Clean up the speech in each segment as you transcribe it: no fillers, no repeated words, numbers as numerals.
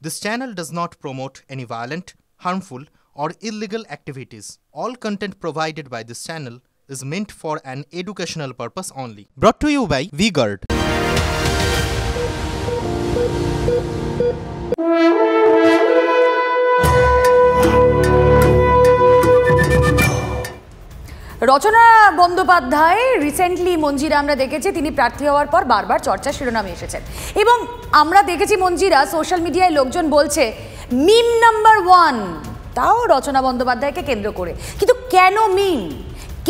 This channel does not promote any violent, harmful, or illegal activities. All content provided by this channel is meant for an educational purpose only. Brought to you by V-Guard. Rachana Bandyopadhyay recently Manjira আমরা দেখেছি তিনি প্রার্থী হওয়ার পর বারবার চর্চা শিরোনামে এসেছেন এবং আমরা দেখেছি মঞ্জিরা সোশ্যাল মিডিয়ায় লোকজন বলছে মিম নাম্বার 1 তাও রচনা বন্দ্যোপাধ্যায়কে কেন্দ্র করে। কিন্তু কেন মিম,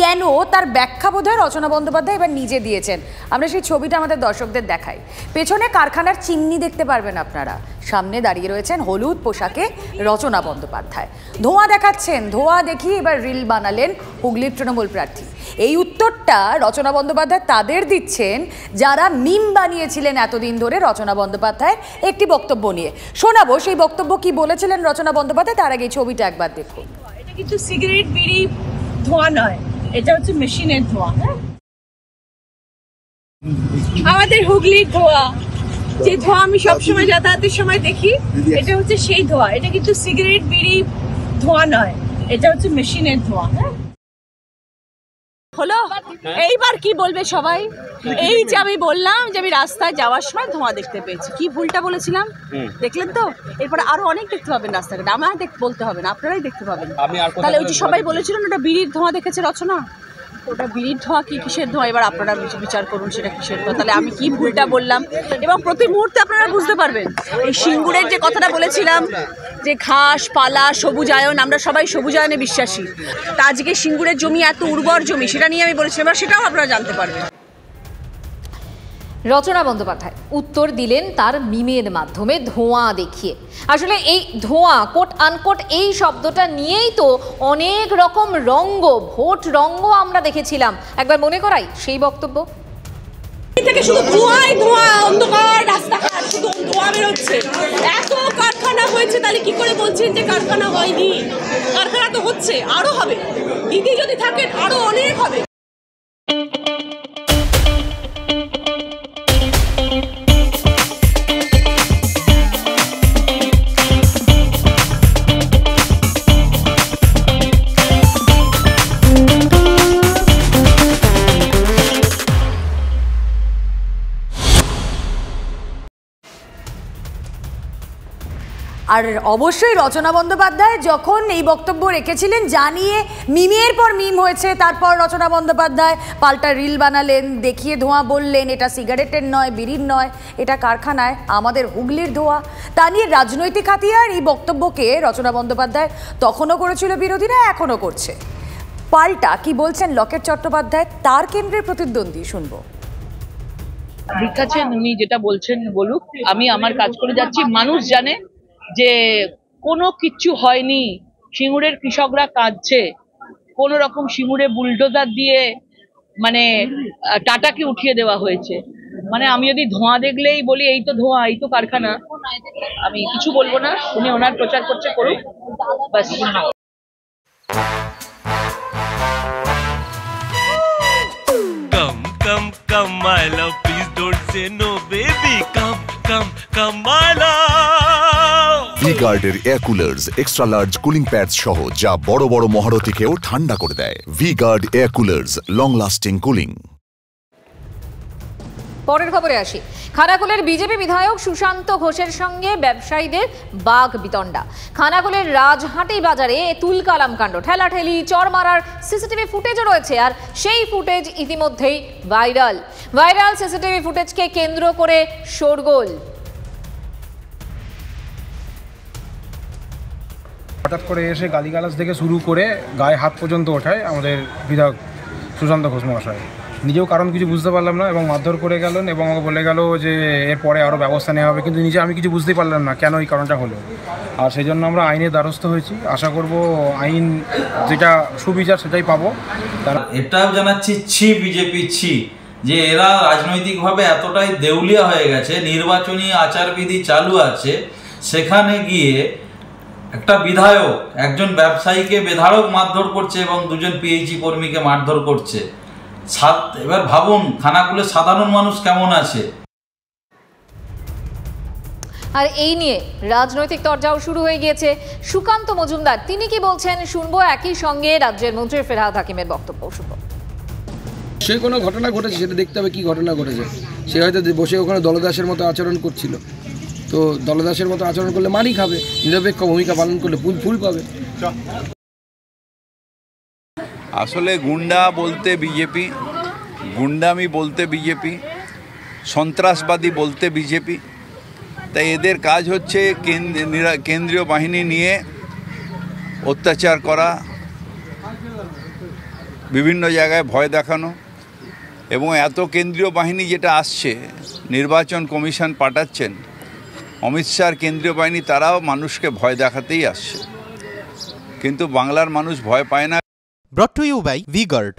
কেন তার ব্যাখ্যা বোধহয় রচনা বন্দ্যোপাধ্যায় এবার নিজে দিয়েছেন। আমরা সেই ছবিটা আমাদের দর্শকদের দেখাই। পেছনে কারখানার চিমনি দেখতে পারবেন আপনারা, সামনে দাঁড়িয়ে রয়েছেন হলুদ পোশাকে রচনা বন্দ্যোপাধ্যায়, ধোঁয়া দেখাচ্ছেন। ধোঁয়া দেখিয়ে এবার রিল বানালেন হুগলির তৃণমূল প্রার্থী। এই উত্তরটা রচনা বন্দ্যোপাধ্যায় তাদের দিচ্ছেন যারা মিম বানিয়েছিলেন এতদিন ধরে রচনা বন্দ্যোপাধ্যায়ের একটি বক্তব্য নিয়ে। শোনাবো সেই বক্তব্য কি বলেছিলেন রচনা বন্দ্যোপাধ্যায়, তার আগে এই ছবিটা একবার দেখুন। এটা কিন্তু সিগারেট বিড়ি ধোঁয়া নয়, এটা হচ্ছে মেশিনের ধোঁয়া। আমাদের হুগলির ধোঁয়া, যে ধোঁয়া আমি সবসময় যাতায়াতের সময় দেখি, এটা হচ্ছে সেই ধোঁয়া। এটা কিন্তু সিগারেট বিড়ি ধোঁয়া নয়, এটা হচ্ছে মেশিনের ধোঁয়া। হলো এইবার কি বলবে সবাই? এই যে আমি বললাম যে আমি রাস্তায় যাওয়ার সময় ধোঁয়া দেখতে পেয়েছি, কি ভুলটা বলেছিলাম দেখলেন তো? এরপরে আরো অনেক দেখতে পাবেন রাস্তাঘাটে, আমার বলতে হবে না, আপনারাই দেখতে পাবেন। তাহলে ওই যে সবাই বলেছিলেন ওটা বিড়ির ধোঁয়া দেখেছে রচনা, ওটা বিড়ির ধোঁয়া কি কিসের ধোঁয়া, এবার আপনারা বিচার করুন সেটা কিসের ধোঁয়া। তাহলে আমি কি ভুলটা বললাম এবং প্রতি মুহূর্তে আপনারা বুঝতে পারবেন। এই সিঙ্গুরের যে কথাটা বলেছিলাম যে ঘাস পালা সবুজায়ন, আমরা সবাই সবুজায়নে বিশ্বাসী। তা আজকে সিঙ্গুরের জমি এত উর্বর জমি, সেটা নিয়ে আমি বলেছিলাম, এবার সেটাও আপনারা জানতে পারবেন। রচনা বন্দ্যোপাধ্যায় উত্তর দিলেন তার মিমের মাধ্যমে ধোঁয়া দেখিয়ে। আসলে এই ধোঁয়া কোট আনকোট এই শব্দটা নিয়েই তো অনেক রকম রঙ্গ, ভোট রঙ্গ আমরা দেখেছিলাম। একবার মনে করাই সেই বক্তব্য। থেকে শুধু ধোঁয়াই ধোঁয়া, অন্ধকার রাস্তাঘাট, শুধু ধোঁয়া বেরোচ্ছে। এত কারখানা হয়েছে, তাহলে কি করে বলছেন যে কারখানা হয়নি? কারখানা তো হচ্ছে, আরো হবে। দিদি যদি থাকেন আরো অনেক হবে। আর অবশ্যই রচনা বন্দ্যোপাধ্যায় যখন এই বক্তব্য রেখেছিলেন জানিয়ে মিমের পর মিম হয়েছে, তারপর রচনা বন্দ্যোপাধ্যায় পাল্টা রিল বানালেন, দেখিয়ে ধোঁয়া বললেন এটা সিগারেটের নয়, বিড়ির নয়, এটা কারখানায় আমাদের হুগলির ধোঁয়া। তা নিয়ে রাজনৈতিক হাতিয়ার এই বক্তব্যকে রচনা বন্দ্যোপাধ্যায় তখনও করেছিল বিরোধীরা, এখনও করছে। পাল্টা কি বলছেন লকেট চট্টোপাধ্যায়, তার কেন্দ্রের প্রতিদ্বন্দ্বী, শুনবো। ঠিক আছে, উনি যেটা বলছেন বলুক, আমি আমার কাজ করে যাচ্ছি। মানুষ জানে যে কোনো কিচ্ছু হয়নি, সিঙ্গুরের কৃষকরা কাঁদছে, কোন রকম সিঙ্গুরে বুলডোজার দিয়ে মানে টাটাকে উঠিয়ে দেওয়া হয়েছে। মানে আমি যদি ধোঁয়া দেখলেই বলি এই তো ধোঁয়া, এই তো কারখানা, আমি কিছু বলবো না। উনি ওনার প্রচার করছে, করুক বাস। Come, come, come, my love, please don't say no, baby. Come, come, come, my love. V-Guard-এর air coolers extra large cooling pads সহ যা বড় বড় মহারথীকেও ঠান্ডা করে দেয়। V-Guard air coolers, long lasting cooling. পরের খবরে আসি। খানাকুলের বিজেপি বিধায়ক সুশান্ত ঘোষের সঙ্গে ব্যবসায়ীদের বাঘ বিতণ্ডা। খানাকুলের রাজহাটি বাজারে তুলকালাম কাণ্ড, ঠেলাঠেলি, চর মারার সিসিটিভি ফুটেজও রয়েছে। আর সেই ফুটেজ ইতিমধ্যেই ভাইরাল সিসিটিভি ফুটেজকে কেন্দ্র করে শোরগোল। হঠাৎ করে এসে গালিগালাজ থেকে শুরু করে গায়ে হাত পর্যন্ত ওঠায় আমাদের বিধায়ক সুশান্ত ঘোষ মহাশয়। নিজেও কারণ কিছু বুঝতে পারলাম না এবং মারধর করে গেলেন এবং আমাকে বলে গেল যে এরপরে আরও ব্যবস্থা নেওয়া হবে, কিন্তু নিজে আমি কিছু বুঝতেই পারলাম না কেন এই কারণটা হলো। আর সেই জন্য আমরা আইনের দ্বারস্থ হয়েছি। আশা করব আইন যেটা সুবিচার সেটাই পাবো। তারা এটাও জানাচ্ছি ছি বিজেপি ছি, যে এরা রাজনৈতিকভাবে এতটাই দেউলিয়া হয়ে গেছে, নির্বাচনী আচারবিধি চালু আছে, সেখানে গিয়ে একটা বিধায়ক একজন ব্যবসায়ীকে বেধারক মারধর করছে এবং দুজন পিএইচি কর্মীকে মারধর করছে। এবার ভাবুন খানাকুলে সাধারণ মানুষ কেমন আছে। আর এই নিয়ে রাজনৈতিক তরজাও শুরু হয়ে গিয়েছে। সুকান্ত মজুমদার তিনি কি বলছেন শুনবো, একই সঙ্গে রাজ্যের মন্ত্রী ফেরহাদ হাকিমের বক্তব্য শুনবো। সে কোনো ঘটনা ঘটেছে সেটা দেখতে হবে কি ঘটনা ঘটেছে। সে হয়তো বসে ওখানে দলদাসের মতো আচরণ করছিল, তো দলদাসের মতো আচরণ করলে মারি খাবে, নিরপেক্ষ ভূমিকা পালন করলে ফুল পাবে। আসলে গুন্ডা বলতে বিজেপি, গুন্ডামি বলতে বিজেপি, সন্ত্রাসবাদী বলতে বিজেপি। তাই এদের কাজ হচ্ছে কেন্দ্রীয় বাহিনী নিয়ে অত্যাচার করা, বিভিন্ন জায়গায় ভয় দেখানো, এবং এত কেন্দ্রীয় বাহিনী যেটা আসছে, নির্বাচন কমিশন পাঠাচ্ছেন, অমিত শাহর কেন্দ্রীয় বাহিনী, তারাও মানুষকে ভয় দেখাতেই আসছে, কিন্তু বাংলার মানুষ ভয় পায় না। Brought to you by V-Guard.